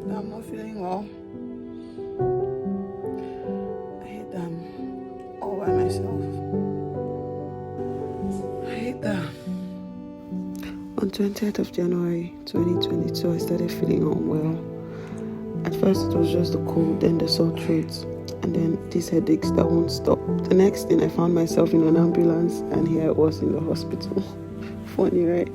that I'm not feeling well. I hate that I'm all by myself. I hate that. On 20th of January 2022, I started feeling unwell. At first, it was just the cold, then the sore throat, and then these headaches that won't stop. The next thing, I found myself in an ambulance, and here I was in the hospital. Funny, right?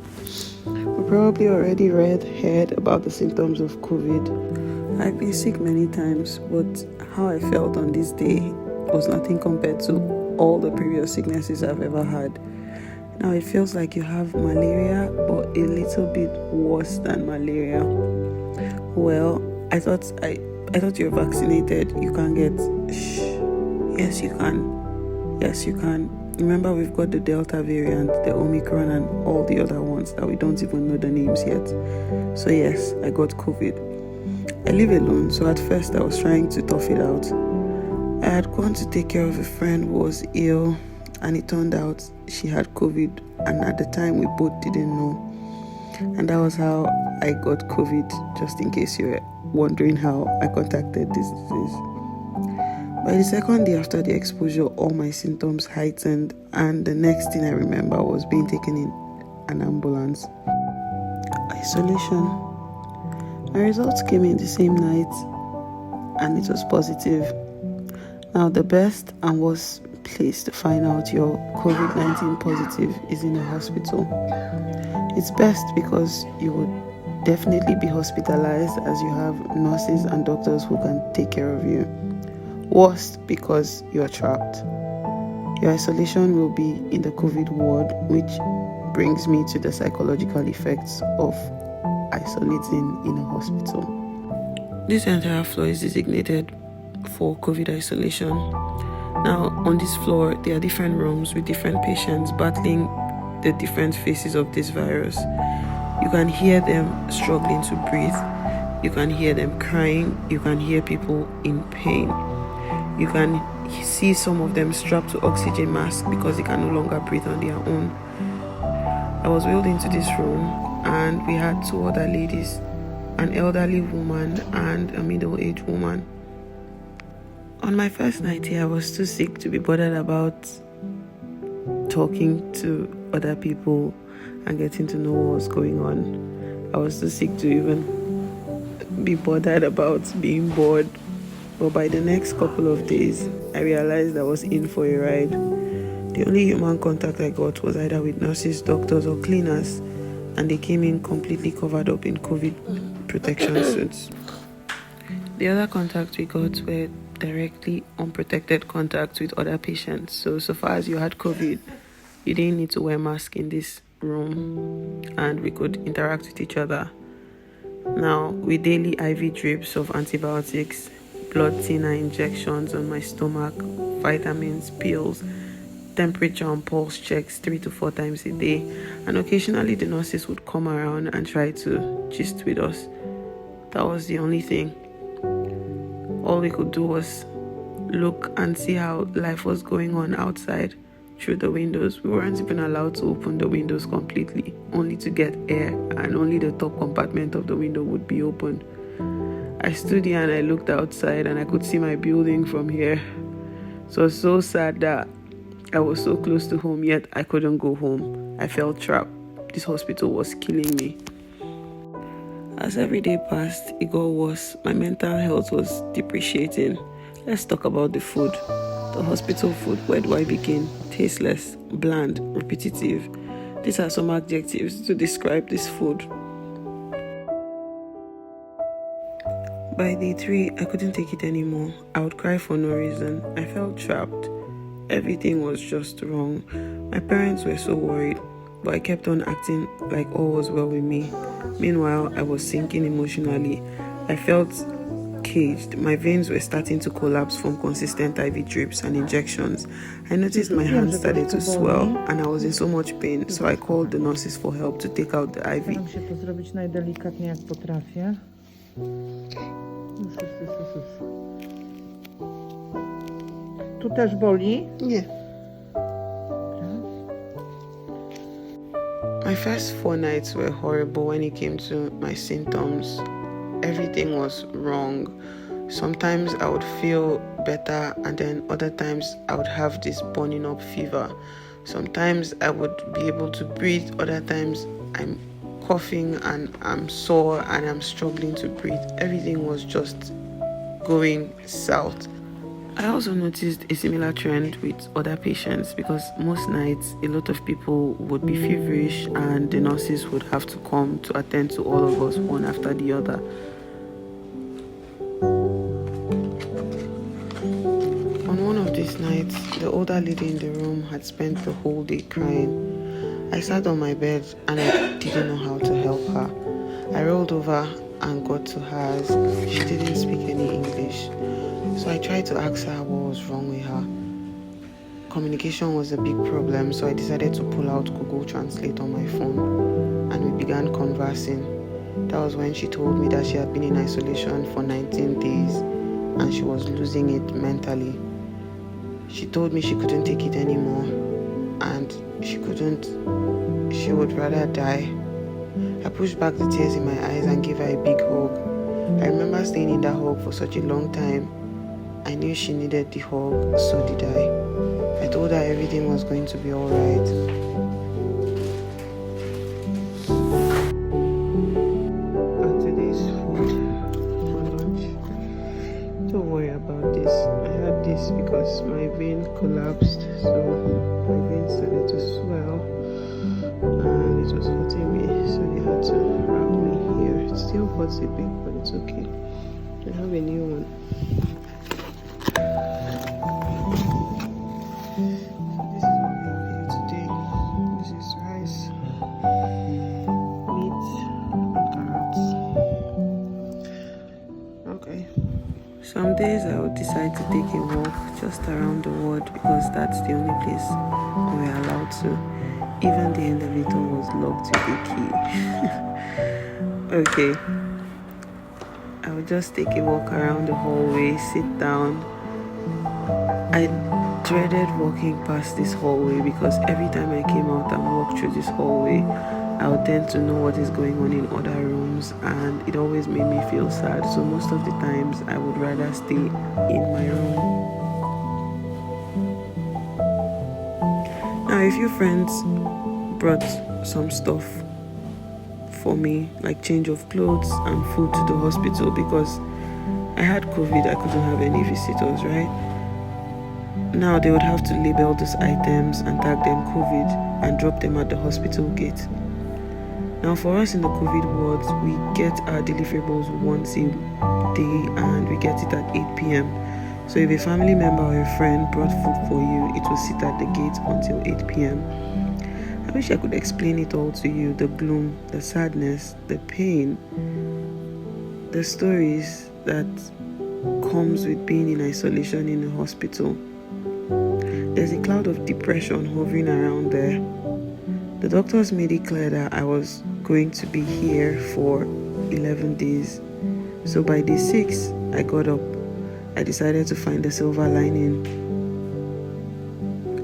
We probably already heard about the symptoms of COVID. I've been sick many times, but how I felt on this day was nothing compared to all the previous sicknesses I've ever had. Now it feels like you have malaria, but a little bit worse than malaria. Well, I thought you're vaccinated. You can get. Yes, you can. Yes, you can. Remember, we've got the Delta variant, the Omicron, and all the other ones that we don't even know the names yet. So yes, I got COVID. I live alone, so at first I was trying to tough it out. I had gone to take care of a friend who was ill, and it turned out she had COVID, and at the time we both didn't know. And that was how I got COVID, just in case you were wondering how I contacted this disease. By the second day after the exposure, all my symptoms heightened, and the next thing I remember was being taken in an ambulance. Isolation. My results came in the same night, and it was positive. Now, the best and worst place to find out you're COVID-19 positive is in a hospital. It's best because you would definitely be hospitalized, as you have nurses and doctors who can take care of you. Worst because you're trapped. Your isolation will be in the COVID ward, which brings me to the psychological effects of isolating in a hospital. This entire floor is designated for COVID isolation. Now, on this floor, there are different rooms with different patients battling the different phases of this virus. You can hear them struggling to breathe. You can hear them crying. You can hear people in pain. You can see some of them strapped to oxygen masks because they can no longer breathe on their own. I was wheeled into this room, and we had two other ladies, an elderly woman and a middle-aged woman. On my first night here, I was too sick to be bothered about talking to other people and getting to know what was going on. I was too sick to even be bothered about being bored. But by the next couple of days, I realized I was in for a ride. The only human contact I got was either with nurses, doctors, or cleaners, and they came in completely covered up in COVID protection suits. The other contacts we got were directly unprotected contacts with other patients. So far as you had COVID, you didn't need to wear a mask in this room, and we could interact with each other. Now, with daily IV drips of antibiotics, blood thinner injections on my stomach, vitamins, pills, temperature and pulse checks 3 to 4 times a day, and occasionally the nurses would come around and try to gist with us. That was the only thing. All we could do was look and see how life was going on outside through the windows. We weren't even allowed to open the windows completely, only to get air, and only the top compartment of the window would be open. I stood here and I looked outside, and I could see my building from here. So it was so sad that I was so close to home, yet I couldn't go home. I felt trapped. This hospital was killing me. As every day passed, it got worse. My mental health was depreciating. Let's talk about the food. The hospital food, where do I begin? Tasteless, bland, repetitive. These are some adjectives to describe this food. By day 3, I couldn't take it anymore. I would cry for no reason. I felt trapped. Everything was just wrong. My parents were so worried, but I kept on acting like all was well with me. Meanwhile, I was sinking emotionally. I felt caged. My veins were starting to collapse from consistent IV drips and injections. I noticed my hands started to swell, and I was in so much pain, so I called the nurses for help to take out the IV. Staram się to zrobić najdelikatniej jak potrafię. Już. Tu też boli? Nie. My first 4 nights were horrible when it came to my symptoms. everything was wrong. Sometimes I would feel better, and then other times I would have this burning up fever. Sometimes I would be able to breathe, other times I'm coughing and I'm sore and I'm struggling to breathe. Everything was just going south. I also noticed a similar trend with other patients, because most nights a lot of people would be feverish and the nurses would have to come to attend to all of us one after the other. On one of these nights, the older lady in the room had spent the whole day crying. I sat on my bed and I didn't know how to help her. I rolled over and got to hers. She didn't speak any English. So I tried to ask her what was wrong with her. Communication was a big problem, so I decided to pull out Google Translate on my phone and we began conversing. That was when she told me that she had been in isolation for 19 days and she was losing it mentally. She told me she couldn't take it anymore and she would rather die. I pushed back the tears in my eyes and gave her a big hug. I remember staying in that hug for such a long time. I knew she needed the hug, so did I. I told her everything was going to be alright. And today's food for lunch. Don't worry about this. I had this because my vein collapsed, so my vein started to swell and it was hurting me, so they had to wrap me here. It still hurts a bit, but it's okay. I have a new one. Some days I would decide to take a walk just around the ward because that's the only place we're allowed to. Even the elevator was locked with a key. Okay. I would just take a walk around the hallway, sit down. I dreaded walking past this hallway because every time I came out and walked through this hallway, I would tend to know what is going on in other rooms and it always made me feel sad. So most of the times I would rather stay in my room. Now a few friends brought some stuff for me, like change of clothes and food to the hospital because I had COVID. I couldn't have any visitors, right? Now they would have to label these items and tag them COVID and drop them at the hospital gate. Now for us in the COVID wards, we get our deliverables once a day and we get it at 8 p.m. So if a family member or a friend brought food for you, it will sit at the gate until 8 p.m. I wish I could explain it all to you, the gloom, the sadness, the pain, the stories that comes with being in isolation in a hospital. There's a cloud of depression hovering around there. The doctors made it clear that I was going to be here for 11 days. So by day 6, I got up. I decided to find the silver lining.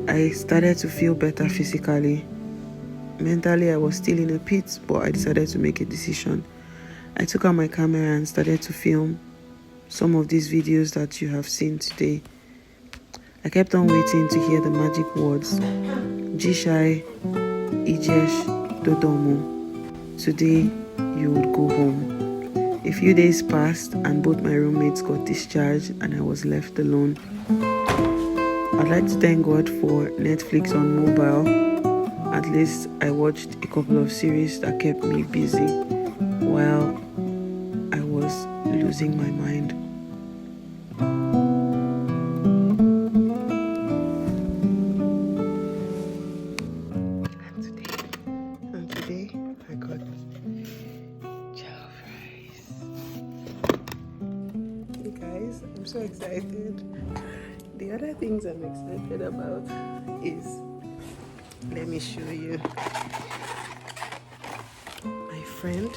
I started to feel better physically. Mentally, I was still in a pit, but I decided to make a decision. I took out my camera and started to film some of these videos that you have seen today. I kept on waiting to hear the magic words, Jishai, Ijesh, Dodomo. Today, you would go home. A few days passed and both my roommates got discharged and I was left alone. I'd like to thank God for Netflix on mobile. At least I watched a couple of series that kept me busy while I was losing my mind. And today I got jollof rice. Hey guys, I'm so excited. The other things I'm excited about is, let me show you. My friend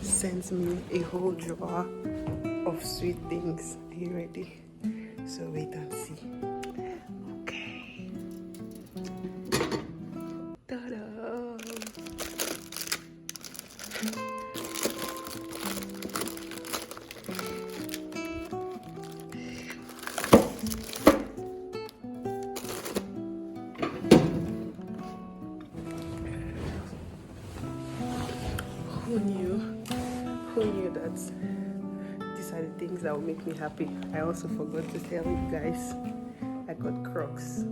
sent me a whole jar of sweet things. Are you ready? So wait and see. Okay. Ta-da! are the things that will make me happy. I also forgot to tell you guys, I got Crocs.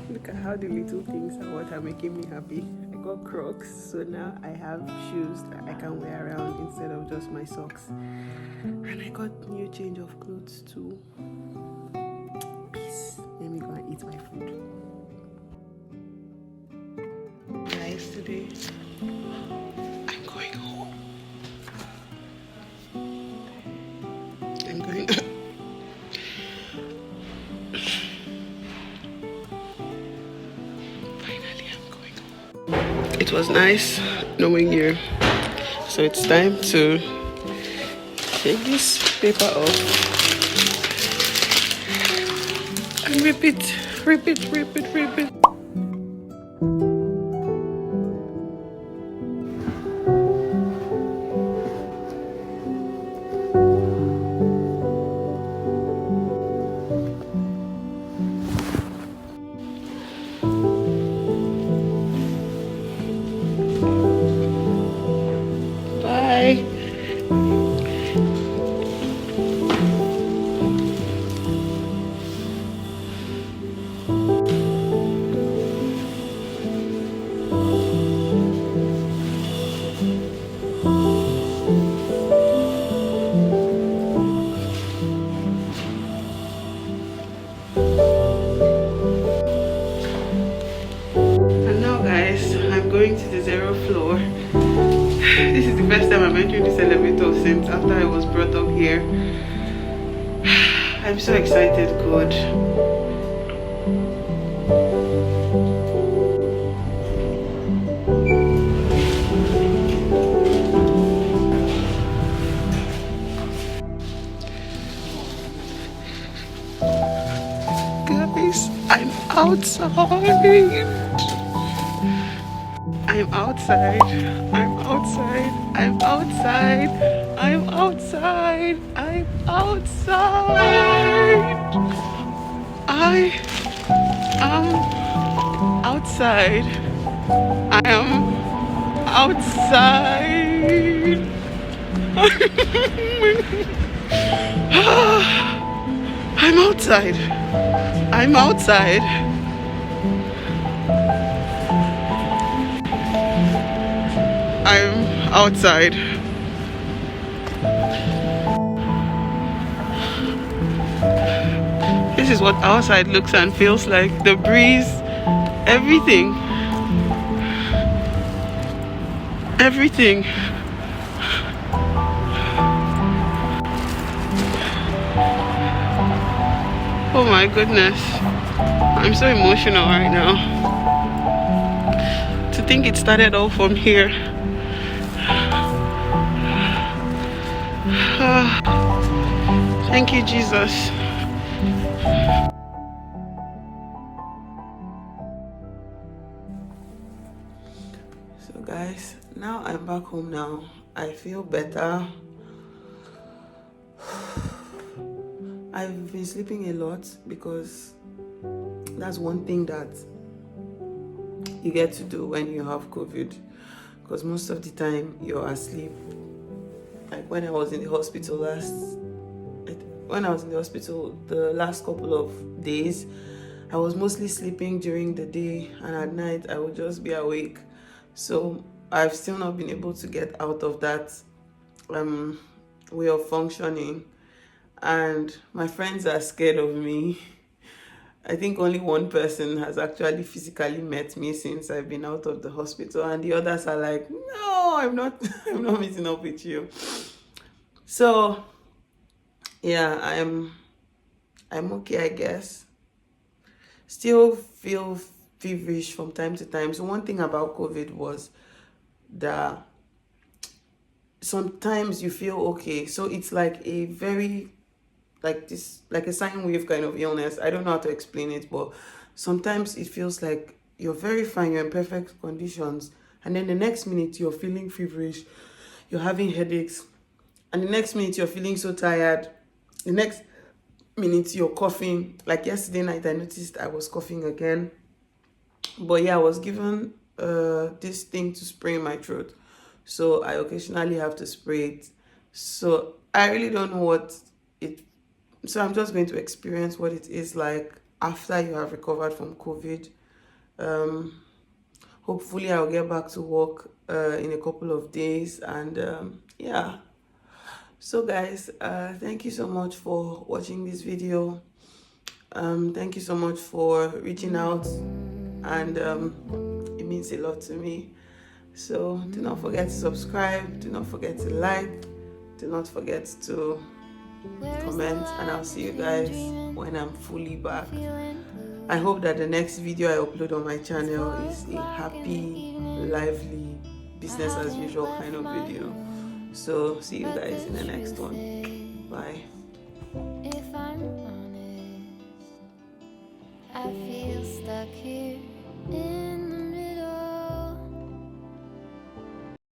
Look at how the little things are what are making me happy. I got Crocs, so now I have shoes that I can wear around instead of just my socks. And I got new change of clothes too. Peace. Let me go and eat my food. Guys, today I'm going home. I'm going. Finally, I'm going home. It was nice knowing you. So it's time to take this paper off and rip it. Bye. And now guys, I'm going to the 0th floor. This is the first time I'm entering this elevator since after I was brought up here. I'm so excited, God. Guys, I'm outside. I'm outside. I'm outside. I'm outside. I'm outside. I'm outside. I am outside. I am outside. I'm outside. I'm outside. I'm outside. This is what outside looks and feels like. The breeze, everything. Everything. Oh my goodness. I'm so emotional right now. To think it started all from here. Thank you, Jesus. So guys, now I'm back home now. I feel better. I've been sleeping a lot because that's one thing that you get to do when you have COVID, because most of the time you're asleep. Like when I was in the hospital the last couple of days, I was mostly sleeping during the day, and at night I would just be awake. So I've still not been able to get out of that way of functioning, and my friends are scared of me. I think only one person has actually physically met me since I've been out of the hospital, and the others are like, no, I'm not I'm not meeting up with you. So yeah, I'm okay, I guess. Still feel feverish from time to time. So one thing about COVID was that sometimes you feel okay. So it's like a very like a sine wave kind of illness. I don't know how to explain it, but sometimes it feels like you're very fine, you're in perfect conditions, and then the next minute you're feeling feverish, you're having headaches, and the next minute you're feeling so tired, the next minute you're coughing. Like yesterday night I noticed I was coughing again, but yeah, I was given this thing to spray in my throat. so I occasionally have to spray it. So I really don't know what it, so I'm just going to experience what it is like after you have recovered from COVID. um Hopefully I'll get back to work in a couple of days, and yeah. So guys, thank you so much for watching this video. Thank you so much for reaching out, and it means a lot to me. So do not forget to subscribe, do not forget to like, do not forget to comment, and I'll see you guys when I'm fully back. I hope that the next video I upload on my channel is a happy, lively, business as usual kind of video. So see you guys in the next one. Bye. If I'm honest, I feel stuck here in